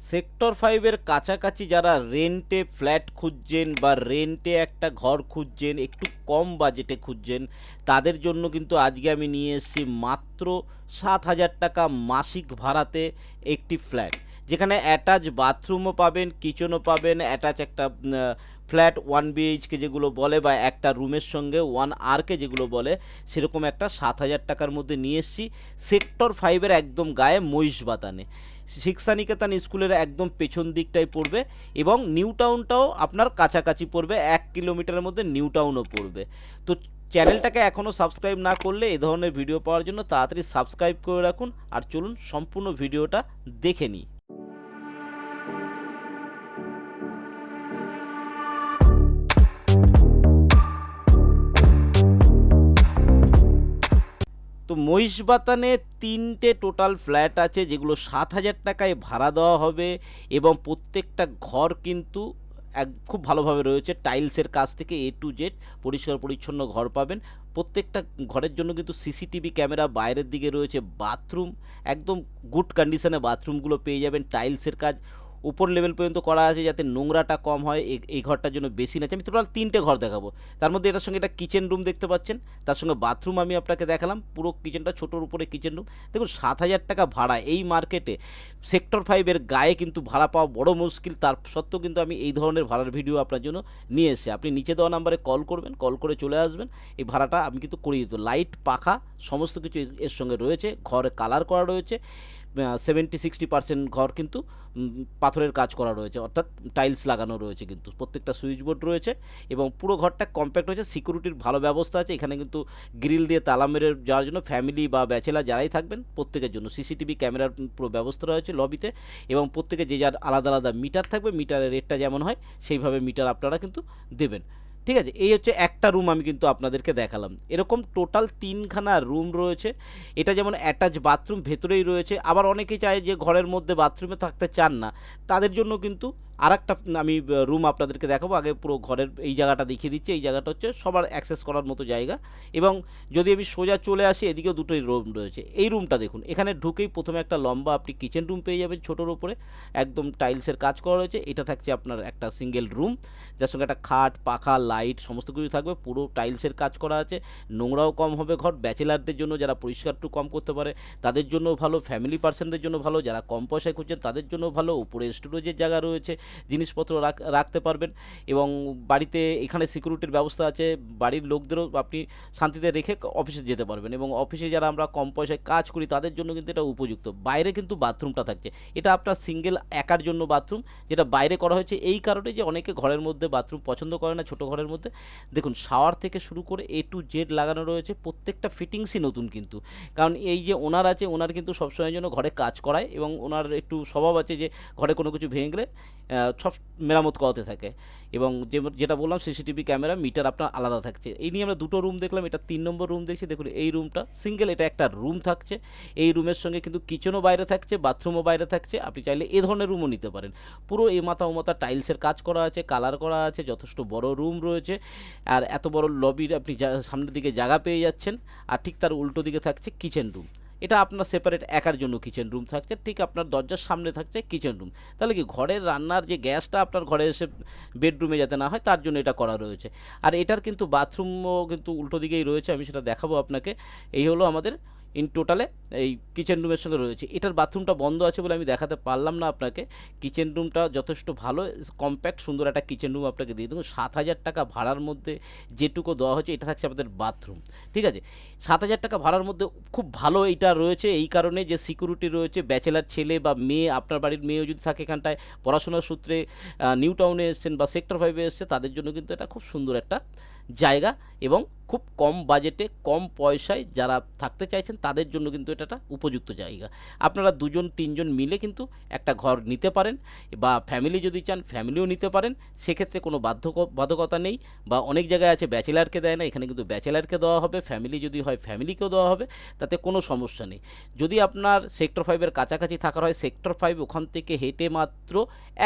Sector 5 এর কাছাকাছি যারা রেন্টে ফ্ল্যাট খুঁজছেন বা রেন্টে একটা ঘর খুঁজছেন, একটু কম বাজেটে খুঁজছেন, তাদের জন্য কিন্তু আজকে আমি নিয়ে এসেছি মাত্র 7,000 টাকা মাসিক ভাড়াতে একটি ফ্ল্যাট, যেখানে অ্যাটাচ বাথরুমও পাবেন, কিচেনও পাবেন, অ্যাটাচ একটা ফ্ল্যাট 1 BHK যেগুলো বলে বা একটা রুমের সঙ্গে 1 RK যেগুলো বলে, সেরকম একটা 7,000 টাকার মধ্যে নিয়ে এসেছি সেক্টর 5 এর একদম গায়ে মহিষবাতানে। শিক্ষা নিকেতন স্কুলের একদম পেছন দিকটাই পড়বে এবং নিউ টাউনটাও আপনার কাছাকাছি পড়বে, 1 কিলোমিটারের মধ্যে নিউ টাউনও পড়বে। তো চ্যানেলটাকে এখনও সাবস্ক্রাইব না করলে এ ধরনের ভিডিও পাওয়ার জন্য তাড়াতাড়ি সাবস্ক্রাইব করে রাখুন। আর চলুন সম্পূর্ণ ভিডিওটা দেখে নিই। তো মহিষবাতানে 3টে টোটাল ফ্ল্যাট আছে, যেগুলো 7,000 টাকায় ভাড়া দেওয়া হবে এবং প্রত্যেকটা ঘর কিন্তু খুব ভালোভাবে রয়েছে, টাইলসের কাজ থেকে A to Z পরিষ্কার পরিচ্ছন্ন ঘর পাবেন। প্রত্যেকটা ঘরের জন্য কিন্তু সিসিটিভি ক্যামেরা, বাইরের দিকে রয়েছে বাথরুম, একদম গুড কন্ডিশনে বাথরুমগুলো পেয়ে যাবেন। টাইলসের কাজ উপর লেভেল পর্যন্ত করা আছে যাতে নোংরাটা কম হয়, এই ঘরটার জন্য বেশি আছে। আমি টোটাল 3টে ঘর দেখাবো, তার মধ্যে এটার সঙ্গে একটা কিচেন রুম দেখতে পাচ্ছেন, তার সঙ্গে বাথরুম আমি আপনাকে দেখালাম, পুরো কিচেনটা ছোটোর উপরে কিচেন রুম। দেখুন 7,000 টাকা ভাড়া এই মার্কেটে সেক্টর 5 এর গায়ে কিন্তু ভাড়া পাওয়া বড় মুশকিল, তার সত্ত্বেও কিন্তু আমি এই ধরনের ভাড়ার ভিডিও আপনার জন্য নিয়ে এসেছি। আপনি নিচে দেওয়া নাম্বারে কল করবেন, কল করে চলে আসবেন, এই ভাড়াটা আমি কিন্তু করিয়ে দিত। লাইট, পাখা সমস্ত কিছু এর সঙ্গে রয়েছে, ঘরে কালার করা রয়েছে, 70-60% ঘর কিন্তু পাথরের কাজ করা রয়েছে, অর্থাৎ টাইলস লাগানো রয়েছে, কিন্তু প্রত্যেকটা সুইচ বোর্ড রয়েছে এবং পুরো ঘরটা কম্প্যাক্ট হয়েছে। সিকিউরিটির ভালো ব্যবস্থা আছে, এখানে কিন্তু গ্রিল দিয়ে তালা মেরে যাওয়ার জন্য ফ্যামিলি বা ব্যাচেলার যারাই থাকবেন প্রত্যেকের জন্য সিসিটিভি ক্যামেরার পুরো ব্যবস্থা রয়েছে লবিতে, এবং প্রত্যেকে যে যার আলাদা আলাদা মিটার থাকবে, মিটারের রেটটা যেমন হয় সেইভাবে মিটার আপনারা কিন্তু দেবেন। ঠিক আছে, এই হচ্ছে একটা রুম আমি কিন্তু আপনাদেরকে দেখালাম। এরকম টোটাল 3খানা রুম রয়েছে। এটা যেমন অ্যাটাচ বাথরুম ভেতরেই রয়েছে, আবার অনেকেই চায় যে ঘরের মধ্যে বাথরুমে থাকতে চান না, তাদের জন্য কিন্তু আরেকটা আমি রুম আপনাদেরকে দেখাবো। আগে পুরো ঘরের এই জায়গাটা দেখিয়ে দিচ্ছি। এই জায়গাটা হচ্ছে সবার অ্যাক্সেস করার মতো জায়গা, এবং যদি আমি সোজা চলে আসি এদিকেও দুটোই রুম রয়েছে। এই রুমটা দেখুন, এখানে ঢুকেই প্রথমে একটা লম্বা আপনি কিচেন রুম পেয়ে যাবেন, ছোটোর উপরে একদম টাইলসের কাজ করা রয়েছে। এটা থাকছে আপনার একটা সিঙ্গেল রুম, যার সঙ্গে একটা খাট, পাখা, লাইট সমস্ত কিছু থাকবে, পুরো টাইলসের কাজ করা আছে, নোংরাও কম হবে ঘর। ব্যাচেলারদের জন্য যারা পরিষ্কার একটু কম করতে পারে তাদের জন্য ভালো, ফ্যামিলি পার্সনদের জন্য ভালো, যারা কম পয়সায় খুঁজছেন তাদের জন্য ভালো। উপরে স্টোরেজের জায়গা রয়েছে, জিনিসপত্র রাখতে পারবেন, এবং বাড়িতে এখানে সিকিউরিটির ব্যবস্থা আছে, বাড়ির লোকদেরও আপনি শান্তিতে রেখে অফিসে যেতে পারবেন, এবং অফিসে যারা আমরা কম পয়সায় কাজ করি তাদের জন্য কিন্তু এটা উপযুক্ত। বাইরে কিন্তু বাথরুমটা থাকছে, এটা আপনার সিঙ্গেল একার জন্য বাথরুম, যেটা বাইরে করা হয়েছে এই কারণে যে অনেকে ঘরের মধ্যে বাথরুম পছন্দ করে না ছোটো ঘরের মধ্যে। দেখুন শাওয়ার থেকে শুরু করে A to Z লাগানো রয়েছে, প্রত্যেকটা ফিটিংসই নতুন কিন্তু, কারণ এই যে ওনার আছে, ওনার কিন্তু সবসময়ের জন্য ঘরে কাজ করায়, এবং ওনার একটু স্বভাব আছে যে ঘরে কোনো কিছু ভেঙে গেলে সব মেরামত করাতে থাকে, এবং যেটা বললাম সিসিটিভি ক্যামেরা, মিটার আপনার আলাদা থাকছে। এই নিয়ে আমরা দুটো রুম দেখলাম, এটা 3 নম্বর রুম দেখছি। দেখুন এই রুমটা সিঙ্গেল, এটা একটা রুম থাকছে, এই রুমের সঙ্গে কিন্তু কিচেনও বাইরে থাকছে, বাথরুমও বাইরে থাকছে। আপনি চাইলে এ ধরনের রুমও নিতে পারেন। পুরো এ মাথা ও মাথা টাইলসের কাজ করা আছে, কালার করা আছে, যথেষ্ট বড় রুম রয়েছে, আর এত বড় লবির আপনি সামনের দিকে জায়গা পেয়ে যাচ্ছেন। আর ঠিক তার উল্টো দিকে থাকছে কিচেন রুম, এটা আপনার সেপারেট একার জন্য কিচেন রুম থাকছে, ঠিক আপনার দরজার সামনে থাকছে কিচেন রুম। তাহলে কি ঘরের রান্নার যে গ্যাসটা আপনার ঘরে এসে বেডরুমে যাতে না হয় তার জন্য এটা করা রয়েছে। আর এটার কিন্তু বাথরুমও কিন্তু উল্টো দিকেই রয়েছে, আমি সেটা দেখাবো আপনাকে। এই হলো আমাদের ইন টোটালে এই কিচেন রুমের সঙ্গে রয়েছে। এটার বাথরুমটা বন্ধ আছে বলে আমি দেখাতে পারলাম না আপনাকে। কিচেন রুমটা যথেষ্ট ভালো, কম্প্যাক্ট সুন্দর একটা কিচেন রুম আপনাকে দিয়ে দেবো। 7,000 টাকা ভাড়ার মধ্যে যেটুকু দেওয়া হচ্ছে, এটা থাকছে আমাদের বাথরুম। ঠিক আছে, 7,000 টাকা ভাড়ার মধ্যে খুব ভালো এইটা রয়েছে, এই কারণে যে সিকিউরিটি রয়েছে, ব্যাচেলার ছেলে বা মেয়ে, আপনার বাড়ির মেয়েও যদি থাকে এখানটায় পড়াশোনার সূত্রে নিউ টাউনে এসছেন বা সেক্টর 5-এ এসছে, তাদের জন্য কিন্তু এটা খুব সুন্দর একটা জায়গা, এবং খুব কম বাজেটে কম পয়সায় যারা থাকতে চাইছেন তাদের জন্য কিন্তু এটা একটা উপযুক্ত জায়গা। আপনারা 2-3 জন মিলে কিন্তু একটা ঘর নিতে পারেন, বা ফ্যামিলি যদি চান ফ্যামিলিও নিতে পারেন, সেক্ষেত্রে কোনো বাধ্যকতা নেই। বা অনেক জায়গায় আছে ব্যাচেলারকে দেয় না, এখানে কিন্তু ব্যাচেলারকে দেওয়া হবে, ফ্যামিলি যদি হয় ফ্যামিলিকেও দেওয়া হবে, তাতে কোনো সমস্যা নেই। যদি আপনার সেক্টর 5-এর কাছাকাছি থাকার হয়, সেক্টর 5 ওখান থেকে হেঁটে মাত্র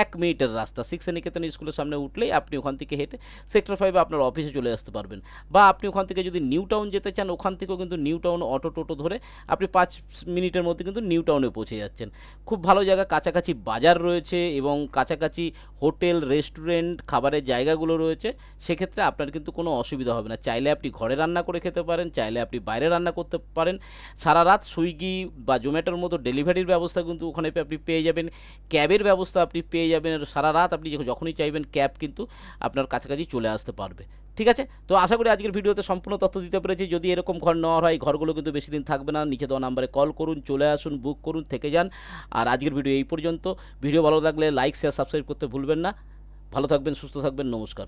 1 মিনিটের রাস্তা, শিক্ষা নিকেতন স্কুলের সামনে উঠলেই আপনি ওখান থেকে হেঁটে সেক্টর 5-এ আপনার অফিসে চলে আসতে পারবেন। বা আপনি ওখান থেকে যদি নিউ টাউন যেতে চান, ওখান থেকেও কিন্তু নিউ টাউন অটো টোটো ধরে আপনি 5 মিনিটের মধ্যে কিন্তু নিউ টাউনে পৌঁছে যাচ্ছেন। খুব ভালো জায়গা, কাছাকাছি বাজার রয়েছে এবং কাছাকাছি হোটেল, রেস্টুরেন্ট, খাবারের জায়গাগুলো রয়েছে। সেক্ষেত্রে আপনার কিন্তু কোনো অসুবিধা হবে না। চাইলে আপনি ঘরে রান্না করে খেতে পারেন, চাইলে আপনি বাইরে রান্না করতে পারেন। সারা রাত সুইগি বা জোম্যাটোর মতো ডেলিভারির ব্যবস্থা কিন্তু ওখানে আপনি পেয়ে যাবেন। ক্যাবের ব্যবস্থা আপনি পেয়ে যাবেন। সারা রাত আপনি যখনই চাইবেন ক্যাব কিন্তু আপনার কাছাকাছি চলে আসতে পারবে। ঠিক আছে? তো আশা করি আজকের ভিডিওতে সম্পূর্ণ তথ্য দিতে পেরেছি। যদি এরকম ঘর নেওয়ার হয়, ঘরগুলো কিন্তু বেশি দিন থাকবে না। নিচে দেওয়া নাম্বারে কল করুন, চলে আসুন, বুক করুন, থেকে যান। আর আজকের ভিডিও এই পর্যন্ত। ভিডিও ভালো লাগলে লাইক, শেয়ার, সাবস্ক্রাইব করতে ভুলবেন না। ভালো থাকবেন, সুস্থ থাকবেন। নমস্কার।